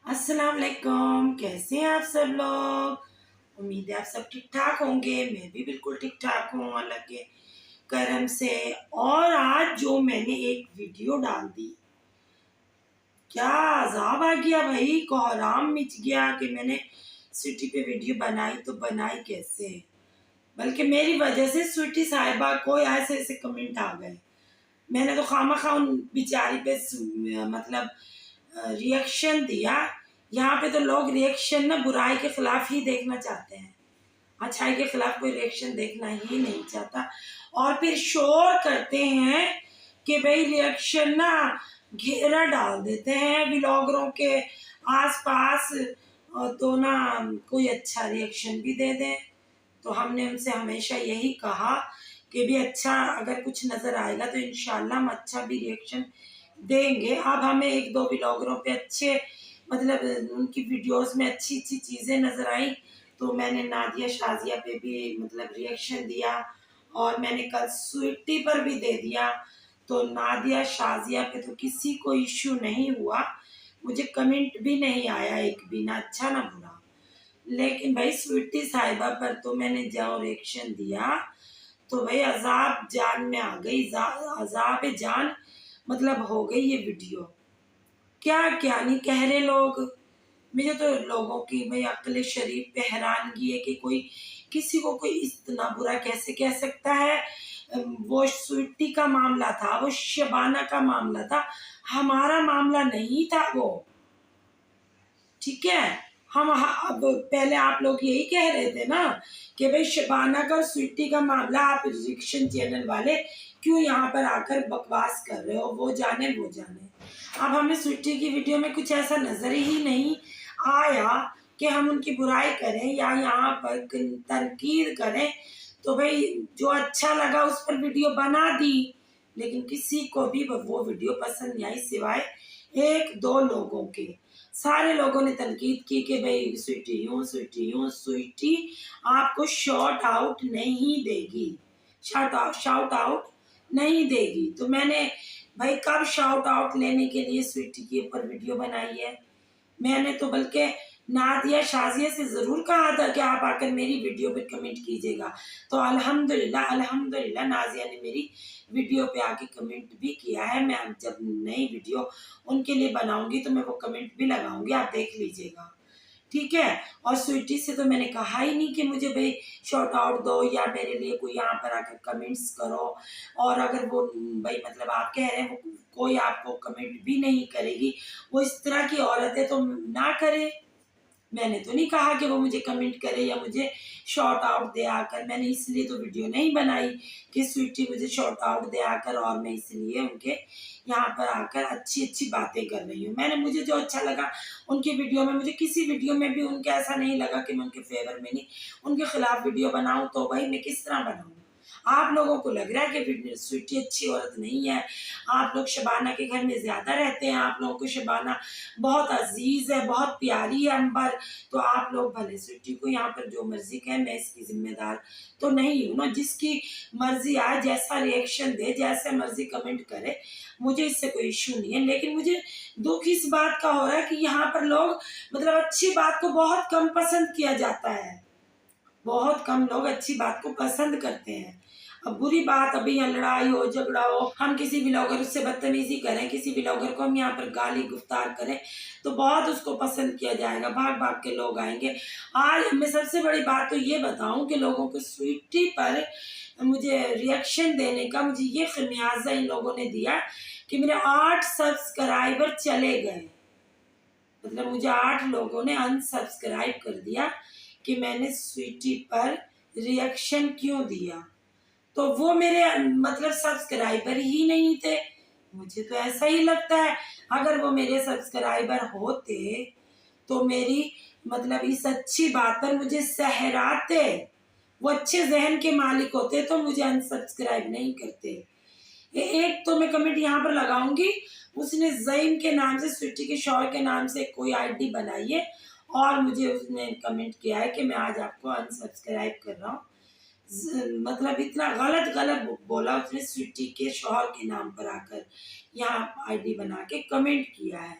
अस्सलाम वालेकुम। कैसे हैं आप सब लोग? उम्मीद है आप सब ठीक ठाक होंगे। मैं भी बिल्कुल ठीक ठाक हूँ अल्लाह के करम से। और आज जो मैंने एक वीडियो डाल दी, क्या अजाब आ गया भाई, कोहराम मच गया कि मैंने स्वीटी पे वीडियो बनाई तो बनाई कैसे। बल्कि मेरी वजह से स्वीटी साहिबा को ऐसे ऐसे कमेंट आ गए। मैंने तो खामखा उन बेचारी पे मतलब रिएक्शन दिया। यहाँ पे तो लोग रिएक्शन ना बुराई के खिलाफ ही देखना चाहते हैं, अच्छाई के खिलाफ कोई रिएक्शन देखना ही नहीं चाहता। और फिर शोर करते हैं कि भाई रिएक्शन ना घेरा डाल देते हैं व्लॉगरों के आसपास, तो ना कोई अच्छा रिएक्शन भी दे दें। तो हमने उनसे हमेशा यही कहा कि भी अच्छा अगर कुछ नज़र आएगा तो इंशाल्लाह हम अच्छा भी रिएक्शन देंगे। अब हमें एक दो व्लॉगरों पे अच्छे मतलब उनकी वीडियोस में अच्छी अच्छी चीज़ें नज़र आई, तो मैंने नादिया शाजिया पे भी मतलब रिएक्शन दिया और मैंने कल स्वीटी पर भी दे दिया। तो नादिया शाजिया पे तो किसी को इश्यू नहीं हुआ, मुझे कमेंट भी नहीं आया एक भी, ना अच्छा ना बुरा। लेकिन भाई स्वीटी साहिबा पर तो मैंने जो रिएक्शन दिया तो भाई अजाब जान में आ गई, अजाब जान मतलब हो गई ये वीडियो। क्या क्या नहीं कह रहे लोग। मुझे तो लोगों की भाई अक्ल शरीफ पे हैरानगी है कि कोई किसी को कोई इतना बुरा कैसे कह सकता है। वो स्वीटी का मामला था, वो शबाना का मामला था, हमारा मामला नहीं था वो। ठीक है, हम अब पहले आप लोग यही कह रहे थे ना कि भाई शबाना का और स्वीटी का मामला, आप रिएक्शन चैनल वाले क्यों यहाँ पर आकर बकवास कर रहे हो, वो जाने वो जाने। अब हमें स्वीटी की वीडियो में कुछ ऐसा नजर ही नहीं आया कि हम उनकी बुराई करें या यहाँ पर तनकीद करें। तो भाई जो अच्छा लगा उस पर वीडियो बना दी, लेकिन किसी को भी वो वीडियो पसंद नहीं आई सिवाय एक दो लोगों के। सारे लोगों ने तनकीद की कि भाई स्वीटी यूं स्वीटी आपको शॉर्ट आउट नहीं देगी, शाउट आउट नहीं देगी। तो मैंने भाई कब शाउट आउट लेने के लिए स्वीटी के ऊपर वीडियो बनाई है। मैंने तो बल्कि नादिया शाजिया से ज़रूर कहा था कि आप आकर मेरी वीडियो पे कमेंट कीजिएगा। तो अल्हम्दुलिल्लाह अल्हम्दुलिल्लाह नाजिया ने मेरी वीडियो पे आके कमेंट भी किया है। मैं जब नई वीडियो उनके लिए बनाऊंगी तो मैं वो कमेंट भी लगाऊंगी, आप देख लीजिएगा। ठीक है। और स्वीटी से तो मैंने कहा ही नहीं कि मुझे भाई शॉर्ट आउट दो या मेरे लिए कोई यहाँ पर आकर कमेंट्स करो। और अगर वो भाई मतलब आप कह रहे हैं वो कोई आपको कमेंट भी नहीं करेगी, वो इस तरह की औरत है तो ना करे। मैंने तो नहीं कहा कि वो मुझे कमेंट करे या मुझे शॉर्ट आउट दे आकर। मैंने इसलिए तो वीडियो नहीं बनाई कि स्वीटी मुझे शॉर्ट आउट दे आकर, और मैं इसलिए उनके यहाँ पर आकर अच्छी अच्छी बातें कर रही हूँ। मैंने मुझे जो अच्छा लगा उनकी वीडियो में, मुझे किसी वीडियो में भी उनके ऐसा नहीं लगा कि मैं उनके फेवर में नहीं उनके खिलाफ वीडियो बनाऊँ। तो भाई मैं किस तरह बनाऊँ। आप लोगों को लग रहा है कि स्वीटी अच्छी औरत नहीं है, आप लोग शबाना के घर में ज़्यादा रहते हैं, आप लोगों को शबाना बहुत अजीज़ है, बहुत प्यारी है अंबर। तो आप लोग भले स्वीटी को यहाँ पर जो मर्जी कहें, मैं इसकी जिम्मेदार तो नहीं हूँ ना। जिसकी मर्जी आए, जैसा रिएक्शन दे, जैसे मर्जी कमेंट करे, मुझे इससे कोई इशू नहीं है। लेकिन मुझे दुख इस बात का हो रहा है कि यहाँ पर लोग मतलब अच्छी बात को बहुत कम पसंद किया जाता है। बहुत कम लोग अच्छी बात को पसंद करते हैं। अब बुरी बात, अभी यहाँ लड़ाई हो झगड़ा हो, हम किसी व्लॉगर उससे बदतमीजी करें, किसी व्लॉगर को हम यहाँ पर गाली गुफ्तार करें तो बहुत उसको पसंद किया जाएगा, भाग भाग के लोग आएंगे। आज मैं सबसे बड़ी बात तो ये बताऊं कि लोगों को स्वीटी पर मुझे रिएक्शन देने का मुझे ये खमियाजा इन लोगों ने दिया कि मेरे 8 सब्सक्राइबर चले गए। मतलब मुझे 8 लोगों ने अनसब्सक्राइब कर दिया कि मैंने स्वीटी पर रिएक्शन क्यों दिया। तो वो मेरे मतलब सब्सक्राइबर ही नहीं थे। मुझे तो ऐसा ही लगता है, अगर वो मेरे सब्सक्राइबर होते तो मेरी मतलब इस अच्छी बात पर मुझे सहराते, वो अच्छे जहन के मालिक होते तो मुझे अनसब्सक्राइब नहीं करते। एक तो मैं कमेंट यहाँ पर लगाऊंगी, उसने जईम के नाम से, स्वीटी के शौहर के नाम से कोई आईडी बनाई है और मुझे उसने कमेंट किया है कि मैं आज आपको अनसब्सक्राइब कर रहा हूँ। मतलब इतना गलत गलत बोला उसने, स्वीटी के शौहर के नाम पर आकर यहाँ आईडी बना के कमेंट किया है।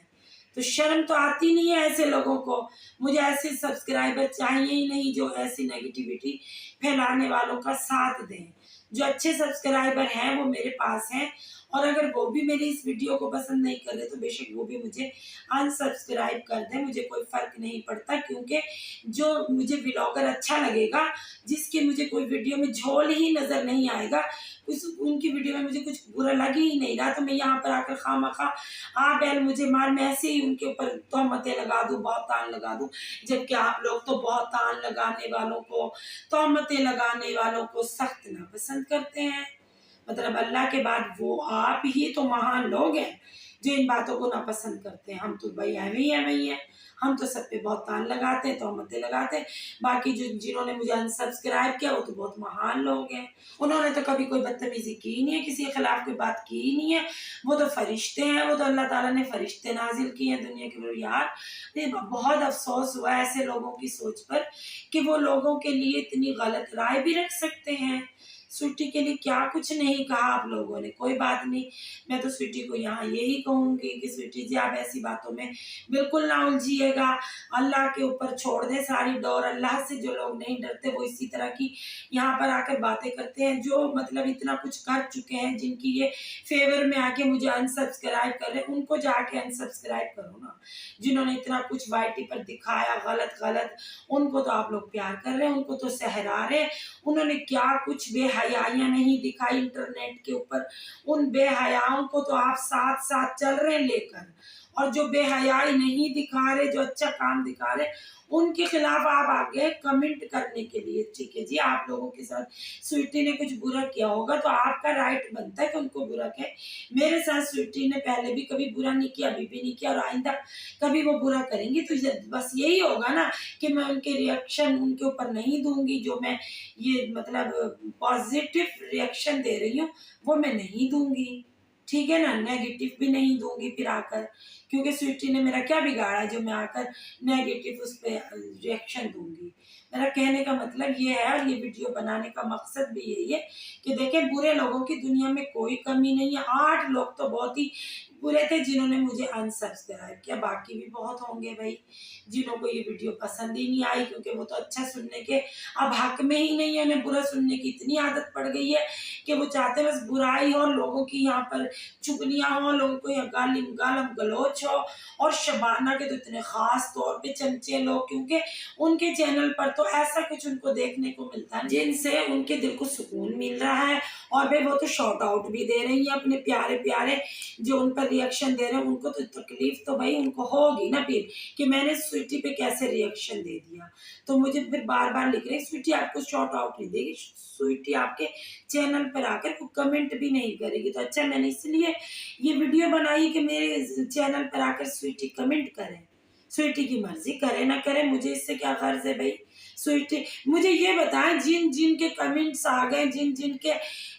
तो शर्म तो आती नहीं है ऐसे लोगों को। मुझे ऐसे सब्सक्राइबर चाहिए ही नहीं जो ऐसी नेगेटिविटी फैलाने वालों का साथ दें। जो अच्छे सब्सक्राइबर हैं वो मेरे पास हैं, और अगर वो भी मेरी इस वीडियो को पसंद नहीं कर रहे तो बेशक वो भी मुझे अनसब्सक्राइब कर दें, मुझे कोई फ़र्क नहीं पड़ता। क्योंकि जो मुझे व्लॉगर अच्छा लगेगा, जिसके मुझे कोई वीडियो में झोल ही नज़र नहीं आएगा, उनकी वीडियो में मुझे कुछ बुरा लग ही नहीं रहा, तो मैं यहाँ पर आकर खामखा आ बैल मुझे मार, मैं ऐसे ही उनके ऊपर तोहमतें लगा दूँ, बहुतान लगा दूँ। जबकि आप लोग तो बहुतान लगाने वालों को, तोहमतें लगाने वालों को सख्त नापसंद करते हैं। मतलब अल्लाह के बाद वो आप ही तो महान लोग हैं जो इन बातों को नापसंद करते हैं। हम तो भाई एवं ही हैं। हम तो सब पे बहुत तान लगाते हैं, तोहमतें लगाते हैं। बाकी जो जिन्होंने मुझे अनसब्सक्राइब किया वो तो बहुत महान लोग हैं। उन्होंने तो कभी कोई बदतमीजी की ही नहीं है, किसी के खिलाफ कोई बात की ही नहीं है। वो तो फरिश्ते हैं, वो तो अल्लाह ताला ने फरिश्ते नाजिल किए हैं दुनिया के ऊपर। यार ये बहुत अफसोस हुआ ऐसे लोगों की सोच पर कि वो लोगों के लिए इतनी गलत राय भी रख सकते हैं। स्वीटी के लिए क्या कुछ नहीं कहा आप लोगों ने, कोई बात नहीं। मैं तो स्वीटी को यहाँ यही कहूँगी कि स्वीटी जी आप ऐसी बातों में बिल्कुल ना उलझिएगा। अल्लाह के ऊपर छोड़ दें सारी डोर। अल्लाह से जो लोग नहीं डरते वो इसी तरह की यहाँ पर आकर बातें करते हैं। जो मतलब इतना कुछ कर चुके हैं, जिनकी ये फेवर में आके मुझे अनसब्सक्राइब कर रहे हैं, उनको जाके अनसब्सक्राइब करो ना। जिन्होंने इतना कुछ वाईटी पर दिखाया गलत गलत, उनको तो आप लोग प्यार कर रहे हैं, उनको तो सहरा रहे हैं। उन्होंने क्या कुछ बेहयाइयां नहीं दिखाई इंटरनेट के ऊपर, उन बेहयाओं को तो आप साथ साथ चल रहे हैं लेकर। और जो बेहयाई नहीं दिखा रहे, जो अच्छा काम दिखा रहे, उनके खिलाफ आप आगे कमेंट करने के लिए। ठीक है जी, आप लोगों के साथ स्वीटी ने कुछ बुरा किया होगा तो आपका राइट बनता है कि उनको बुरा कहे। मेरे साथ स्वीटी ने पहले भी कभी बुरा नहीं किया, अभी भी नहीं किया, और आइंदा कभी वो बुरा करेंगी तो बस यही होगा ना कि मैं उनके रिएक्शन उनके ऊपर नहीं दूंगी। जो मैं ये मतलब पॉजिटिव रिएक्शन दे रही हूँ वो मैं नहीं दूंगी, ठीक है ना। नेगेटिव भी नहीं दूंगी फिर आकर, क्योंकि स्वीटी ने मेरा क्या बिगाड़ा जो मैं आकर नेगेटिव उस पर रिएक्शन दूंगी। मेरा कहने का मतलब ये है, और ये वीडियो बनाने का मकसद भी यही है कि देखें बुरे लोगों की दुनिया में कोई कमी नहीं है। 8 लोग तो बहुत ही बुरे थे जिन्होंने मुझे अनसब्सक्राइब किया, बाकी भी बहुत होंगे भाई जिन्हों को ये वीडियो पसंद ही नहीं आई, क्योंकि वो तो अच्छा सुनने के अब हक में ही नहीं है। उन्हें बुरा सुनने की इतनी आदत पड़ गई है कि वो चाहते हैं बस बुराई हो, लोगों की यहाँ पर चुगलियाँ हो, लोगों को यहाँ गालम गलोच हो। और शबाना के तो इतने खास तौर पे चमचे लोग, क्योंकि उनके चैनल पर तो ऐसा कुछ उनको देखने को मिलता है जिनसे उनके दिल को सुकून मिल रहा है। और भाई वो तो शॉर्ट आउट भी दे रही है अपने प्यारे प्यारे जो उन पर रिएक्शन दे रहे हैं। उनको तो तकलीफ तो भाई उनको होगी ना फिर कि मैंने स्वीटी पे कैसे रिएक्शन दे दिया। तो मुझे फिर बार बार लिख रहे हैं स्वीटी आपको शॉर्ट आउट नहीं देगी, स्वीटी आपके चैनल पर आकर को कमेंट भी नहीं करेगी। तो अच्छा मैंने इसलिए ये वीडियो बनाई कि मेरे चैनल पर आकर स्वीटी कमेंट करें। स्वीटी की मर्जी करे ना करे, मुझे इससे क्या गर्ज है भाई। स्वीटी मुझे ये बताएं जिन जिन के कमेंट्स आ गए, जिन जिन के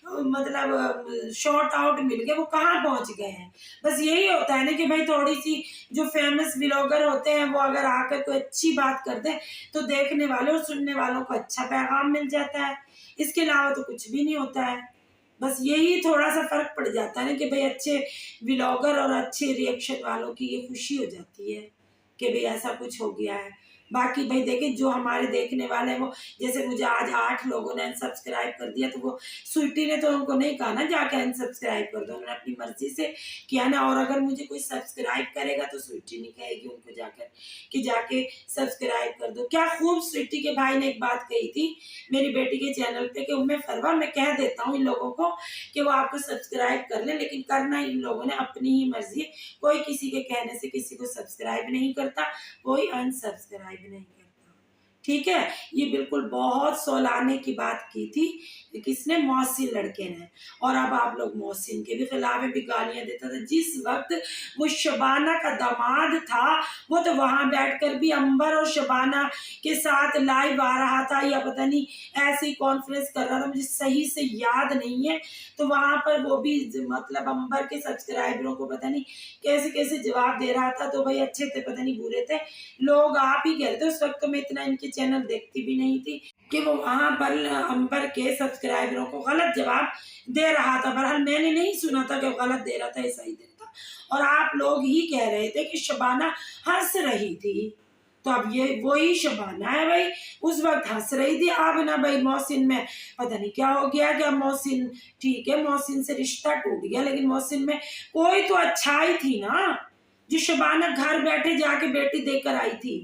मतलब शॉर्ट आउट मिल गए, वो कहाँ पहुंच गए हैं। बस यही होता है ना कि भाई थोड़ी सी जो फेमस व्लॉगर होते हैं वो अगर आकर कोई अच्छी बात कर दे तो देखने वालों और सुनने वालों को अच्छा पैगाम मिल जाता है। इसके अलावा तो कुछ भी नहीं होता है। बस यही थोड़ा सा फर्क पड़ जाता है ना कि भाई अच्छे व्लॉगर और अच्छे रिएक्शन वालों की ये खुशी हो जाती है कि भाई ऐसा कुछ हो गया है। बाकी भाई देखिए जो हमारे देखने वाले हैं वो, जैसे मुझे आज 8 लोगों ने अनसब्सक्राइब कर दिया, तो वो स्वीटी ने तो उनको नहीं कहा ना जाके अनसब्सक्राइब कर दो, उन्होंने अपनी मर्जी से किया ना। और अगर मुझे कोई सब्सक्राइब करेगा तो स्वीटी नहीं कहेगी उनको जाकर कि जाके सब्सक्राइब कर दो। क्या खूब स्वीटी के भाई ने एक बात कही थी मेरी बेटी के चैनल पे कि उम्मे फरवा मैं कह देता हूँ इन लोगों को कि वो आपको सब्सक्राइब कर ले, लेकिन करना इन लोगों ने अपनी ही मर्जी है। कोई किसी के कहने से किसी को सब्सक्राइब नहीं करता, कोई अनसब्सक्राइब नहीं करता, ठीक है। ये बिल्कुल बहुत सोलाने की बात की थी किसने, मोहसिन लड़के ने। और अब आप लोग मोहसिन के भी खिलाफ भी गालियां देता था। जिस वक्त वो शबाना का दामाद था वो तो वहां बैठकर भी अंबर और शबाना के साथ लाइव आ रहा था, या पता नहीं ऐसी कॉन्फ्रेंस कर रहा था, मुझे सही से याद नहीं है। तो वहां पर वो भी मतलब अंबर के सब्सक्राइबरों को पता नहीं कैसे कैसे जवाब दे रहा था। तो भाई अच्छे थे पता नहीं बुरे थे लोग, आप ही कह रहे थे। उस वक्त तो मैं इतना इनके चैनल देखती भी नहीं थी कि वो वहां पर अंबर के सब्सक्राइबरों को गलत जवाब दे रहा था। बहरहाल मैंने नहीं सुना था कि वो गलत दे रहा था, ऐसा ही दे रहा था। और आप लोग ही कह रहे थे कि शबाना हंस रही थी, तो अब ये वही शबाना है भाई, उस वक्त हंस रही थी। अब ना भाई मोहसिन में पता नहीं क्या हो गया, क्या मोहसिन ठीक है, मोहसिन से रिश्ता टूट गया, लेकिन मोहसिन में कोई तो अच्छाई थी ना, जो शबाना घर बैठे जाके बेटी देकर आई थी।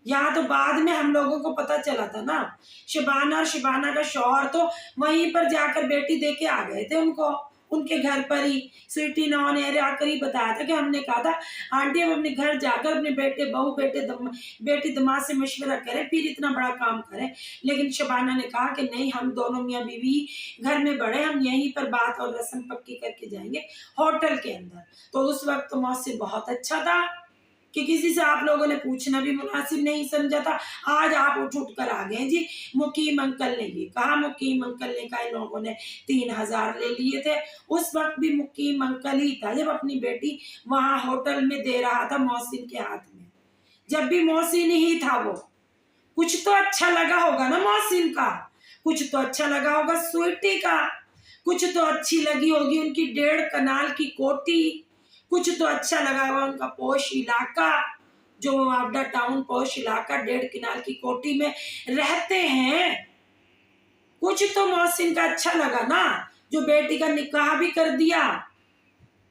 यहाँ तो बाद में हम लोगों को पता चला था ना, शबाना और शबाना का शौहर तो वहीं पर जाकर बेटी देके आ गए थे उनको, उनके घर पर ही। स्वीटी ने ऑन एयर आकर ही बताया था कि हमने कहा था आंटी हम अपने घर जाकर अपने बेटे बहू बेटी दमाद से मशवरा करें, फिर इतना बड़ा काम करें। लेकिन शबाना ने कहा कि नहीं, हम दोनों मियाँ बीवी घर में बड़े, हम यहीं पर बात और रस्म पक्की करके जाएंगे होटल के अंदर। तो उस वक्त तो मौसम बहुत अच्छा था कि किसी से आप लोगों ने पूछना भी मुनासिब नहीं समझा था। आज आप उठ कर आ गए जी, मुकीम अंकल ने ये कहा, मुकीम अंकल ने कहा इन लोगों ने 3,000 ले लिए थे। उस वक्त भी मुकीम अंकल ही था जब अपनी बेटी वहां होटल में दे रहा था मोहसिन के हाथ में, जब भी मोहसिन ही था। वो कुछ तो अच्छा लगा होगा ना मोहसिन का, कुछ तो अच्छा लगा होगा स्वीटी का, कुछ तो अच्छी लगी होगी उनकी 1.5 कनाल की कोठी, कुछ तो अच्छा लगा हुआ उनका पोश इलाका, जो आपदा टाउन पोश इलाका 1.5 कनाल की कोठी में रहते हैं। कुछ तो मोहसिन का अच्छा लगा ना, जो बेटी का निकाह भी कर दिया।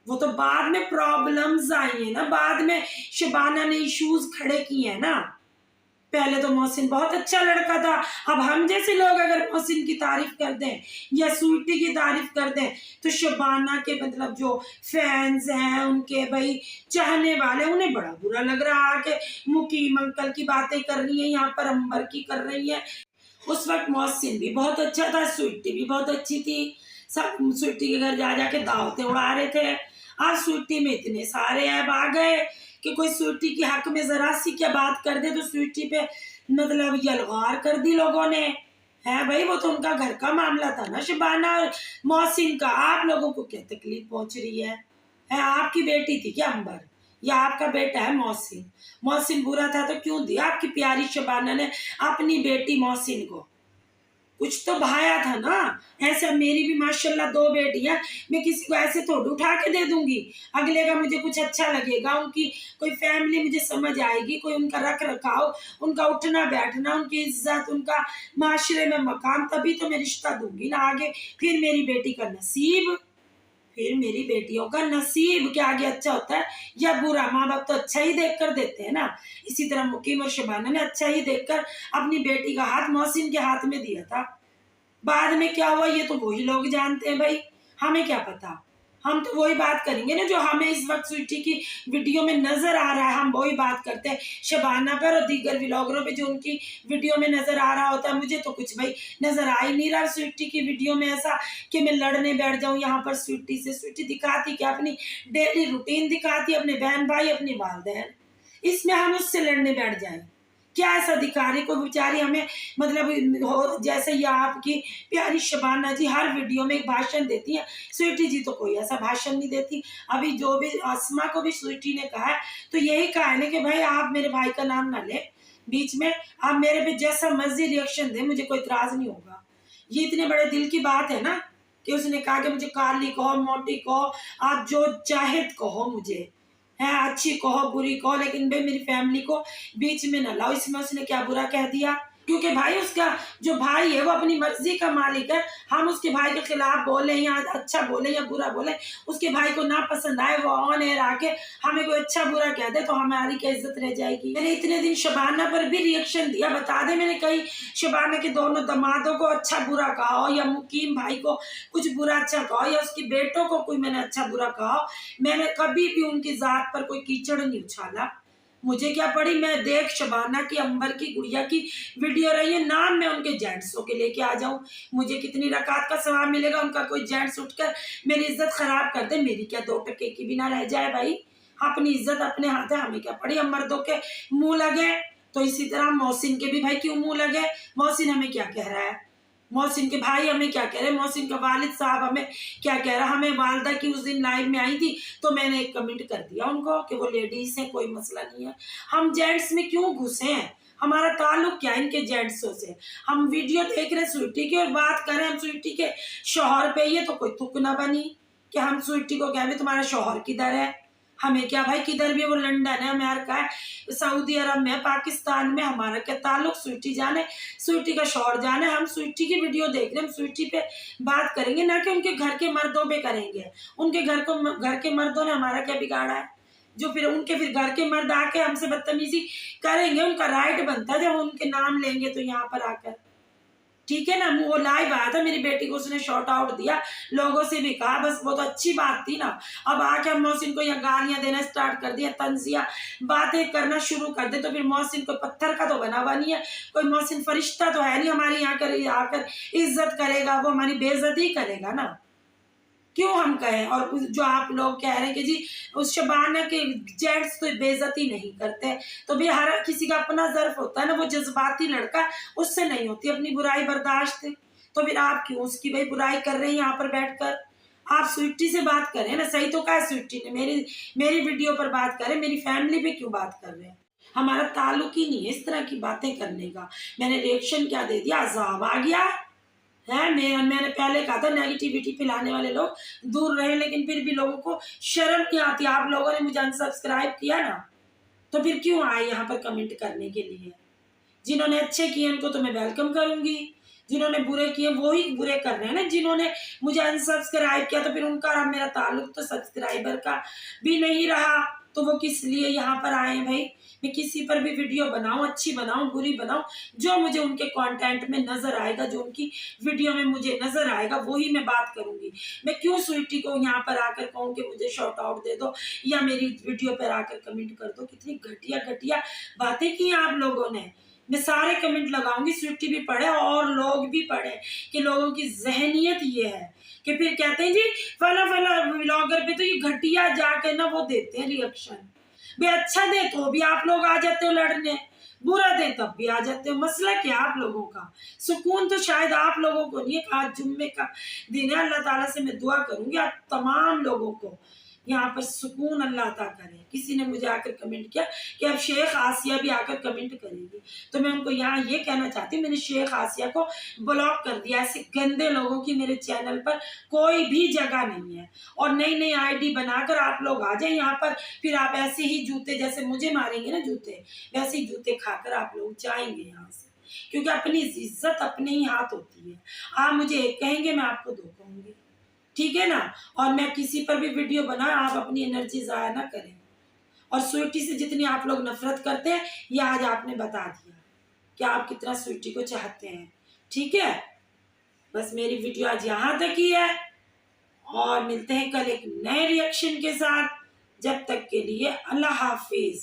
वो तो बाद में प्रॉब्लम्स आई है ना, बाद में शबाना ने इश्यूज खड़े किए हैं ना। पहले तो मोहसिन बहुत अच्छा लड़का था। अब हम जैसे लोग अगर मोहसिन की तारीफ कर दें या स्वीटी की तारीफ कर दें तो शबाना के मतलब जो फैंस हैं उनके भाई चाहने वाले, उन्हें बड़ा बुरा लग रहा है कि मुकीम अंकल की बातें कर रही है, यहाँ पर अंबर की कर रही है। उस वक्त मोहसिन भी बहुत अच्छा था, स्वीटी भी बहुत अच्छी थी, सब स्वीटी के घर जा जाके दावतें उड़ा रहे थे। आज स्वीटी में इतने सारे ऐब आ गए कि कोई स्वीटी के हक में जरा सी क्या बात कर दे तो स्वीटी पे मतलब यलगार कर दी लोगों ने। है भाई, वो तो उनका घर का मामला था ना शबाना और मोहसिन का, आप लोगों को क्या तकलीफ पहुंच रही है? आपकी बेटी थी क्या अंबर, या आपका बेटा है मोहसिन? मोहसिन बुरा था तो क्यों दिया आपकी प्यारी शबाना ने अपनी बेटी मोहसिन को? कुछ तो भाया था ना। ऐसा मेरी भी माशाल्लाह 2 बेटियां, मैं किसी को ऐसे थोड़ी उठा के दे दूंगी। अगले का मुझे कुछ अच्छा लगेगा, उनकी कोई फैमिली मुझे समझ आएगी, कोई उनका रख रखाव, उनका उठना बैठना, उनकी इज्जत, उनका माशरे में मकाम, तभी तो मैं रिश्ता दूंगी ना आगे। फिर मेरी बेटी का नसीब, फिर मेरी बेटियों का नसीब क्या आगे अच्छा होता है या बुरा? माँ बाप तो अच्छा ही देख कर देते हैं ना। इसी तरह मुकीम और शबाना ने अच्छा ही देखकर अपनी बेटी का हाथ मोहसिन के हाथ में दिया था। बाद में क्या हुआ ये तो वही लोग जानते हैं भाई, हमें क्या पता। हम तो वही बात करेंगे ना जो हमें इस वक्त स्वीटी की वीडियो में नजर आ रहा है, हम वही बात करते हैं शबाना पर और दीगर व्लॉगरों पे जो उनकी वीडियो में नजर आ रहा होता है। मुझे तो कुछ भाई नजर आ ही नहीं रहा स्वीटी की वीडियो में ऐसा कि मैं लड़ने बैठ जाऊं यहाँ पर स्वीटी से। स्वीटी दिखाती क्या, अपनी डेली रूटीन दिखाती, अपने बहन भाई, अपनी वालदैन, इसमें हम उससे लड़ने बैठ जाए क्या? ऐसा दिखा रही को बेचारी हमें मतलब हो जैसे ये आपकी प्यारी शबाना जी हर वीडियो में एक भाषण देती है, स्वीटी जी तो कोई ऐसा भाषण नहीं देती। अभी जो भी आसमा को भी स्वीटी ने कहा है तो यही कहा है ना कि भाई आप मेरे भाई का नाम ना ले बीच में, आप मेरे पे जैसा मर्जी रिएक्शन दे, मुझे कोई इतराज नहीं होगा। ये इतने बड़े दिल की बात है ना कि उसने कहा कि मुझे काली कहो, मोटी कहो, आप जो चाहे कहो, मुझे है अच्छी कहो बुरी कहो, लेकिन भाई मेरी फैमिली को बीच में न लाओ। इसमें उसने क्या बुरा कह दिया? क्योंकि भाई उसका जो भाई है वो अपनी मर्जी का मालिक है। हम उसके भाई के खिलाफ बोले या अच्छा बोले या बुरा बोले, उसके भाई को ना पसंद आए, वो ऑन एयर आके हमें कोई अच्छा बुरा कह दे तो हमारी क्या इज्जत रह जाएगी? मैंने इतने दिन शबाना पर भी रिएक्शन दिया, बता दे मैंने कहीं शबाना के दोनों दमादों को अच्छा बुरा कहा हो या मुकीम भाई को कुछ बुरा अच्छा कहा या उसके बेटों को कोई मैंने अच्छा बुरा कहा? मैंने कभी भी उनकी जात पर कोई कीचड़ नहीं उछाला। मुझे क्या पड़ी, मैं देख शबाना की अंबर की गुड़िया की वीडियो रही है, नाम मैं उनके जेंट्सों के लेके आ जाऊं, मुझे कितनी रकात का सवाब मिलेगा? उनका कोई जेंट्स उठकर मेरी इज्जत खराब कर दे, मेरी क्या 2 टके की भी ना रह जाए भाई। अपनी इज्जत अपने हाथ है, हमें क्या पड़ी हम मर्दों के मुंह लगे? तो इसी तरह मोहसिन के भी भाई क्यों मुंह लगे? मोहसिन हमें क्या कह रहा है, मोहसिन के भाई हमें क्या कह रहे हैं, मोहसिन का वालिद साहब हमें क्या कह रहा है? हमें वालदा की उस दिन लाइव में आई थी तो मैंने एक कमेंट कर दिया उनको कि वो लेडीज हैं, कोई मसला नहीं है, हम जेंट्स में क्यों घुसे हैं? हमारा ताल्लुक क्या इनके जेंट्सों से? हम वीडियो देख रहे स्वीटी की और बात करें हम स्वीटी के शौहर पे, ये तो कोई तुक ना बनी कि हम स्वीटी को कहें तुम्हारा शौहर किधर है, हमें क्या भाई, किधर भी, वो लंदन है, अमेरिका है, सऊदी अरब में, पाकिस्तान में, हमारा क्या ताल्लुक। स्वीटी जाने, स्वीटी का शौहर जाने, हम स्वीटी की वीडियो देख रहे हैं, हम स्वीटी पे बात करेंगे, ना कि उनके घर के मर्दों पे करेंगे। उनके घर के मर्दों ने हमारा क्या बिगाड़ा है, जो फिर उनके फिर घर के मर्द आके हमसे बदतमीजी करेंगे, उनका राइट बनता है जब उनके नाम लेंगे तो यहाँ पर आकर, ठीक है ना। वो लाइव आया था, मेरी बेटी को उसने शॉर्ट आउट दिया, लोगों से भी कहा, बस बहुत अच्छी बात थी ना। अब आके हम मोहसिन को यहाँ गालियां देना स्टार्ट कर दिया, तंजिया बातें करना शुरू कर दे, तो फिर मोहसिन को पत्थर का तो बना हुआ नहीं है, कोई मोहसिन फरिश्ता तो है नहीं हमारी यहाँ कर आकर इज्जत करेगा, वो हमारी बेइज्जती करेगा ना, क्यों हम कहें। और जो आप लोग कह रहे हैं कि जी उस शबाना के जेंट्स तो बेइज्जती नहीं करते, तो भी हर किसी का अपना ज़र्फ होता है ना, वो जज्बाती लड़का, उससे नहीं होती अपनी बुराई बर्दाश्त। तो फिर आप क्यों उसकी भाई बुराई कर रहे हैं यहाँ पर बैठकर। आप स्वीटी से बात करें ना, सही तो कहा है स्वीटी ने, मेरी वीडियो पर बात करें, मेरी फैमिली पे क्यों बात कर रहे हैं। हमारा ताल्लुक ही नहीं है इस तरह की बातें करने का। मैंने रिएक्शन क्या दे दिया, अजाब आ गया है। मैंने पहले कहा था नेगेटिविटी फैलाने वाले लोग दूर रहे, लेकिन फिर भी लोगों को शर्म नहीं आती। आप लोगों ने मुझे अनसब्सक्राइब किया ना, तो फिर क्यों आए यहाँ पर कमेंट करने के लिए। जिन्होंने अच्छे किए उनको तो मैं वेलकम करूंगी, जिन्होंने बुरे किए वो ही बुरे कर रहे हैं ना। जिन्होंने मुझे अनसब्सक्राइब किया तो फिर उनका और मेरा ताल्लुक तो सब्सक्राइबर का भी नहीं रहा, तो वो किस लिए यहाँ पर आए भाई। मैं किसी पर भी वीडियो बनाऊं, अच्छी बनाऊं बुरी बनाऊं, जो मुझे उनके कंटेंट में नजर आएगा, जो उनकी वीडियो में मुझे नजर आएगा, वही मैं बात करूंगी। मैं क्यों स्वीटी को यहाँ पर आकर कहूँ कि मुझे शॉर्ट आउट दे दो या मेरी वीडियो पर आकर कमेंट कर दो। कितनी घटिया घटिया बातें की आप लोगों ने। मैं सारे कमेंट लगाऊंगी, स्वीटी भी पढ़े और लोग भी पढ़े, कि लोगों की जहनियत ये है कि फिर कहते हैं जी फला फला व्लॉगर पे तो ये घटिया जाके ना वो देते हैं रिएक्शन। भी अच्छा दे तो भी आप लोग आ जाते हो लड़ने, बुरा दे तब भी आ जाते हो। मसला क्या आप लोगों का। सुकून तो शायद आप लोगों को नहीं है। आज जुम्मे का दिन है, अल्लाह ताला से मैं दुआ करूंगी आप तमाम लोगों को यहाँ पर सुकून अल्लाह अता करे। किसी ने मुझे आकर कमेंट किया कि अब शेख आसिया भी आकर कमेंट करेगी, तो मैं उनको यहाँ ये कहना चाहती हूँ, मैंने शेख आसिया को ब्लॉक कर दिया। ऐसे गंदे लोगों की मेरे चैनल पर कोई भी जगह नहीं है। और नई नई आईडी बनाकर आप लोग आ जाए यहाँ पर, फिर आप ऐसे ही जूते, जैसे मुझे मारेंगे ना जूते, वैसे ही जूते खाकर आप लोग जाएंगे यहाँ से, क्योंकि अपनी इज्जत अपने ही हाथ होती है। आप मुझे एक कहेंगे, मैं आपको दो कहूंगी, ठीक है ना। और मैं किसी पर भी वीडियो बनाए, आप अपनी एनर्जी ज़ाया ना करें। और स्वीटी से जितनी आप लोग नफरत करते हैं, ये आज आपने बता दिया कि आप कितना स्वीटी को चाहते हैं, ठीक है। बस मेरी वीडियो आज यहाँ तक ही है, और मिलते हैं कल एक नए रिएक्शन के साथ। जब तक के लिए अल्लाह हाफिज।